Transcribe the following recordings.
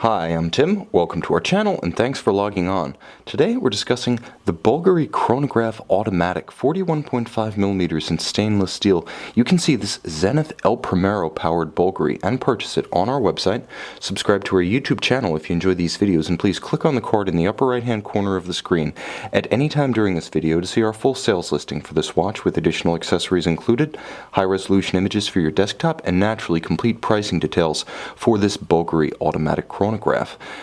Hi, I'm Tim, welcome to our channel, and thanks for logging on. Today we're discussing the Bvlgari Chronograph Automatic 41.5mm in stainless steel. You can see this Zenith El Primero powered Bvlgari and purchase it on our website. Subscribe to our YouTube channel if you enjoy these videos, and please click on the card in the upper right hand corner of the screen at any time during this video to see our full sales listing for this watch with additional accessories included, high resolution images for your desktop, and naturally complete pricing details for this Bvlgari Automatic Chronograph.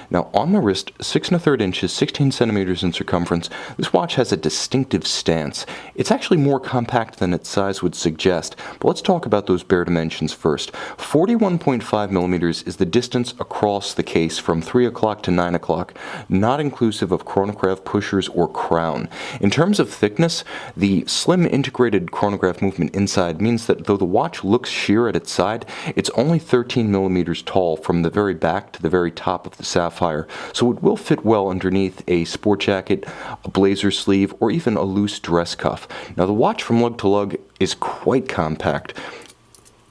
Now on the wrist, 6 1/3 inches, 16 centimeters in circumference, this watch has a distinctive stance. It's actually more compact than its size would suggest, but let's talk about those bare dimensions first. 41.5mm is the distance across the case from 3 o'clock to 9 o'clock, not inclusive of chronograph pushers or crown. In terms of thickness, the slim integrated chronograph movement inside means that though the watch looks sheer at its side, it's only 13mm tall from the very back to the very top of the sapphire, so it will fit well underneath a sport jacket, a blazer sleeve, or even a loose dress cuff. Now the watch from lug to lug is quite compact.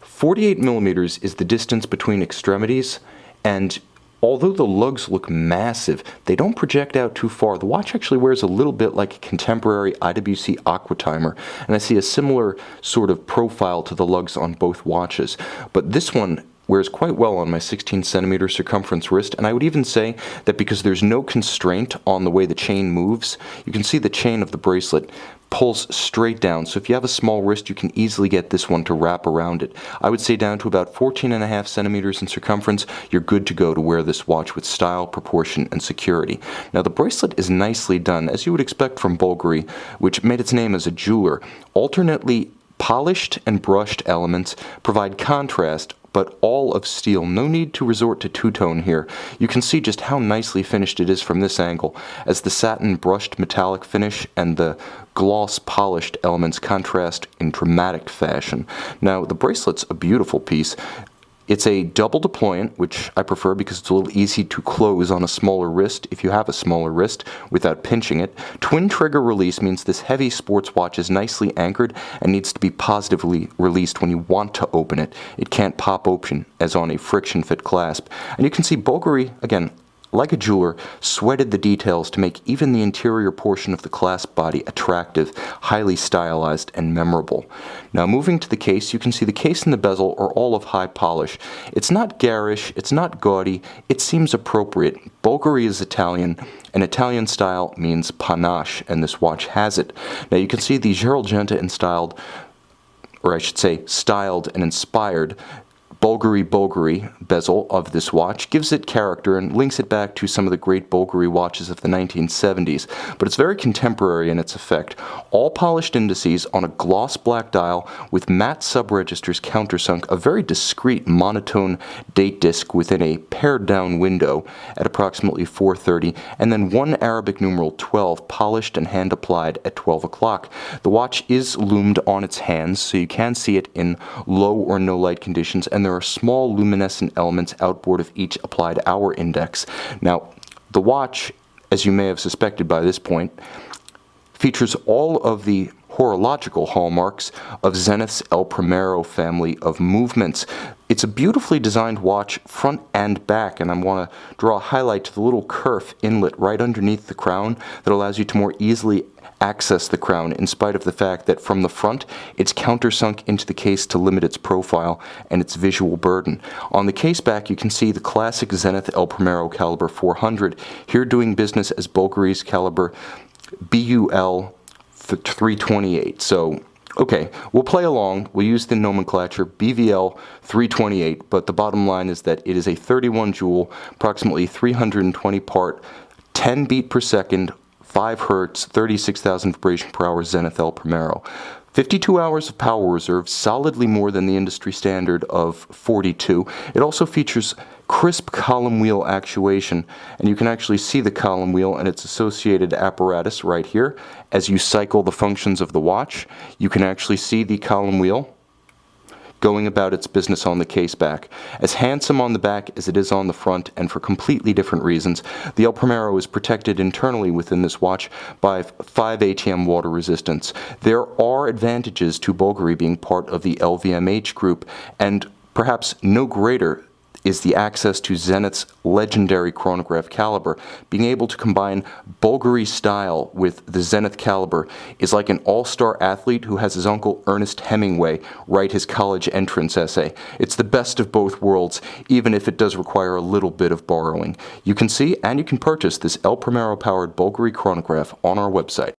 48mm is the distance between extremities, and although the lugs look massive, they don't project out too far. The watch actually wears a little bit like a contemporary IWC Aqua Timer, and I see a similar sort of profile to the lugs on both watches, but this one wears quite well on my 16 centimeter circumference wrist, and I would even say that because there's no constraint on the way the chain moves, you can see the chain of the bracelet pulls straight down, so if you have a small wrist, you can easily get this one to wrap around it. I would say down to about 14.5 centimeters in circumference, you're good to go to wear this watch with style, proportion, and security. Now the bracelet is nicely done, as you would expect from Bvlgari, which made its name as a jeweler. Alternately polished and brushed elements provide contrast, but all of steel. No need to resort to two-tone here. You can see just how nicely finished it is from this angle, as the satin brushed metallic finish and the gloss polished elements contrast in dramatic fashion. Now the bracelet's a beautiful piece. It's a double deployant, which I prefer because it's a little easy to close on a smaller wrist if you have a smaller wrist without pinching it. Twin trigger release means this heavy sports watch is nicely anchored and needs to be positively released when you want to open it. It can't pop open as on a friction fit clasp. And you can see Bvlgari, again, like a jeweler, sweated the details to make even the interior portion of the clasp body attractive, highly stylized, and memorable. Now moving to the case, you can see the case and the bezel are all of high polish. It's not garish, it's not gaudy, it seems appropriate. Bvlgari is Italian, and Italian style means panache, and this watch has it. Now you can see the Gerald-Genta styled and inspired Bvlgari bezel of this watch gives it character and links it back to some of the great Bvlgari watches of the 1970s, but it's very contemporary in its effect. All polished indices on a gloss black dial with matte subregisters countersunk, a very discreet monotone date disc within a pared down window at approximately 4:30, and then one Arabic numeral 12 polished and hand applied at 12 o'clock. The watch is loomed on its hands, so you can see it in low or no light conditions, and there are small luminescent elements outboard of each applied hour index. Now, the watch, as you may have suspected by this point, features all of the horological hallmarks of Zenith's El Primero family of movements. It's a beautifully designed watch front and back, and I want to draw a highlight to the little kerf inlet right underneath the crown that allows you to more easily access the crown, in spite of the fact that from the front it's countersunk into the case to limit its profile and its visual burden. On the case back you can see the classic Zenith El Primero Caliber 400, here doing business as Bvlgari's caliber BUL328. So okay, we'll play along, we'll use the nomenclature BVL328, but the bottom line is that it is a 31 joule, approximately 320 part, 10 beat per second, 5 Hz, 36,000 vibration per hour Zenith El Primero. 52 hours of power reserve, solidly more than the industry standard of 42. It also features crisp column wheel actuation, and you can actually see the column wheel and its associated apparatus right here. As you cycle the functions of the watch, you can actually see the column wheel going about its business on the case back. As handsome on the back as it is on the front, and for completely different reasons, the El Primero is protected internally within this watch by 5 ATM water resistance. There are advantages to Bvlgari being part of the LVMH group, and perhaps no greater is the access to Zenith's legendary chronograph caliber. Being able to combine Bvlgari style with the Zenith caliber is like an all-star athlete who has his uncle Ernest Hemingway write his college entrance essay. It's the best of both worlds, even if it does require a little bit of borrowing. You can see and you can purchase this El Primero powered Bvlgari chronograph on our website.